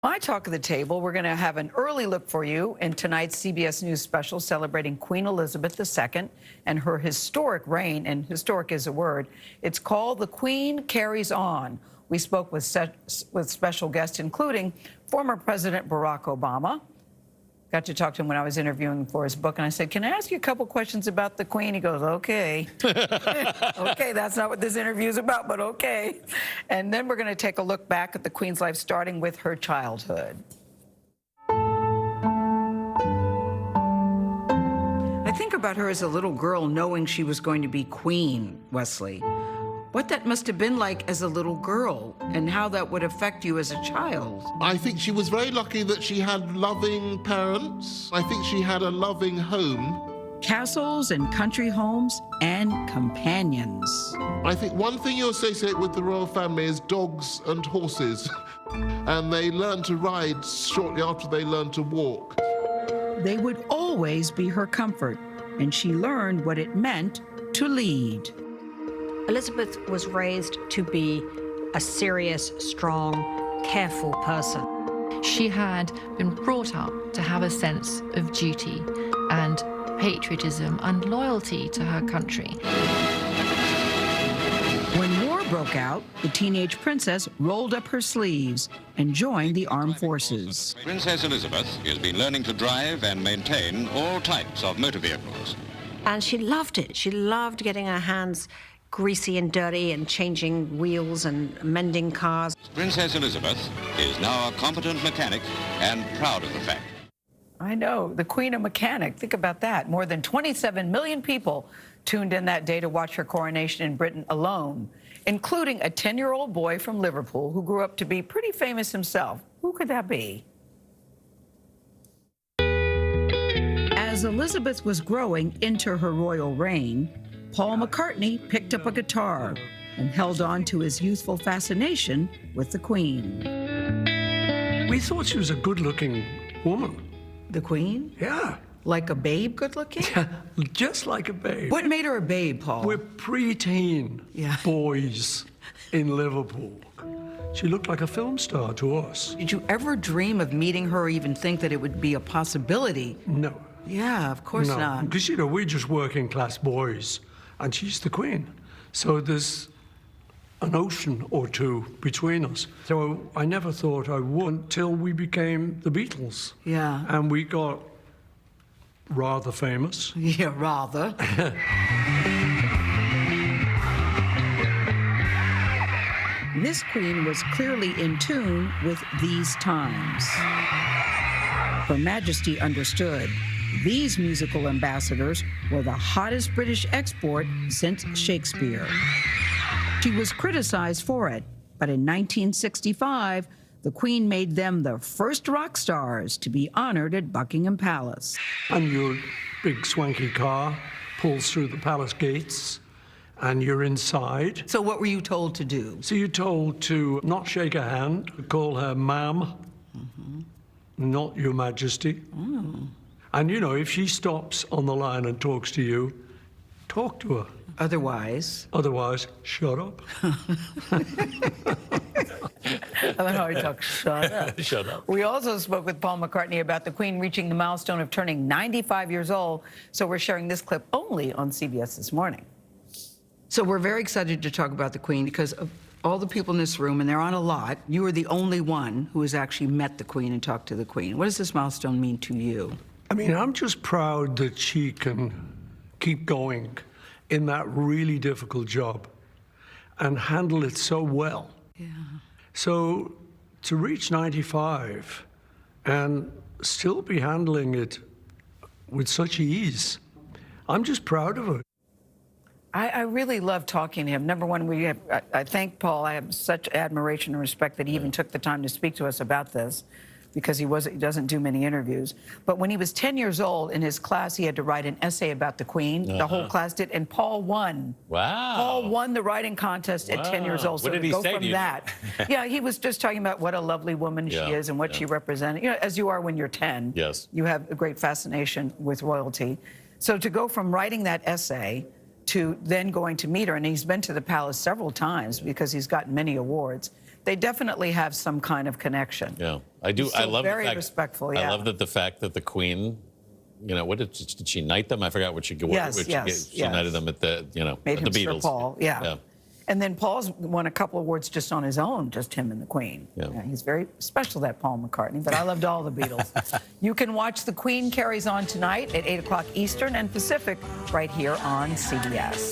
My talk of the table, we're going to have an early look for you in tonight's CBS News special celebrating Queen Elizabeth II and her historic reign, and historic is a word. It's called The Queen Carries On. We spoke with special guests, including former President Barack Obama. Got to talk to him when I was interviewing for his book, and I said, can I ask you a couple questions about the Queen? He goes, okay. Okay, that's not what this interview is about, but okay. And then we're going to take a look back at the Queen's life, starting with her childhood. I think about her as a little girl knowing she was going to be Queen, Wesley. What that must have been like as a little girl and how that would affect you as a child. I think she was very lucky that she had loving parents. I think she had a loving home. Castles and country homes and companions. I think one thing you associate with the royal family is dogs and horses. And they learn to ride shortly after they learn to walk. They would always be her comfort, and she learned what it meant to lead. Elizabeth was raised to be a serious, strong, careful person. She had been brought up to have a sense of duty and patriotism and loyalty to her country. When war broke out, the teenage princess rolled up her sleeves and joined the armed forces. Princess Elizabeth has been learning to drive and maintain all types of motor vehicles. And she loved it. She loved getting her hands greasy and dirty and changing wheels and mending cars. Princess Elizabeth is now a competent mechanic and proud of the fact. I know, the Queen of Mechanic. Think about that. More than 27 million people tuned in that day to watch her coronation in Britain alone, including a 10-year-old boy from Liverpool who grew up to be pretty famous himself. Who could that be? As Elizabeth was growing into her royal reign, Paul McCartney picked up a guitar and held on to his youthful fascination with the Queen. We thought she was a good-looking woman. The Queen? Yeah. Like a babe good-looking? Yeah, just like a babe. What made her a babe, Paul? We're preteen boys in Liverpool. She looked like a film star to us. Did you ever dream of meeting her or even think that it would be a possibility? No. Yeah, of course not. Because, you know, we're just working-class boys, and she's the Queen. So there's an ocean or two between us. So I never thought I would till we became the Beatles. Yeah. And we got rather famous. Yeah, rather. This Queen was clearly in tune with these times. Her Majesty understood these musical ambassadors were the hottest British export since Shakespeare. She was criticized for it, but in 1965, the Queen made them the first rock stars to be honored at Buckingham Palace. And your big swanky car pulls through the palace gates, and you're inside. So what were you told to do? So you're told to not shake her hand, call her ma'am, not your Majesty. And, you know, if she stops on the line and talks to you, talk to her. Otherwise? Otherwise, shut up. I love how he talks, shut up. Shut up. We also spoke with Paul McCartney about the Queen reaching the milestone of turning 95 years old. So we're sharing this clip only on CBS This Morning. So we're very excited to talk about the Queen because of all the people in this room, and there aren't a lot, you are the only one who has actually met the Queen and talked to the Queen. What does this milestone mean to you? I mean, I'm just proud that she can keep going in that really difficult job and handle it so well. Yeah. So to reach 95 and still be handling it with such ease, I'm just proud of her. I really love talking to him. Number one, I thank Paul. I have such admiration and respect that he even took the time to speak to us about this, because he doesn't do many interviews. But when he was 10 years old, in his class, he had to write an essay about the Queen. The whole class did, and Paul won. Wow. Paul won the writing contest at 10 years old. So what did he say from to you? that. Yeah, he was just talking about what a lovely woman she is and what she represented. You know, as you are when you're 10. Yes. You have a great fascination with royalty. So to go from writing that essay to then going to meet her, and he's been to the palace several times because he's gotten many awards, they definitely have some kind of connection. Yeah, I do. He's I still love very the fact, respectful. I Yeah. love that the fact that the Queen, you know, what did she knight them? I forgot what she Yes, she knighted them at the, you know, Made at the him Sir Beatles. Paul. Yeah. And then Paul's won a couple awards just on his own, just him and the Queen. Yeah. He's very special, that Paul McCartney, but I loved all the Beatles. You can watch The Queen Carries On tonight at 8 o'clock Eastern and Pacific right here on CBS.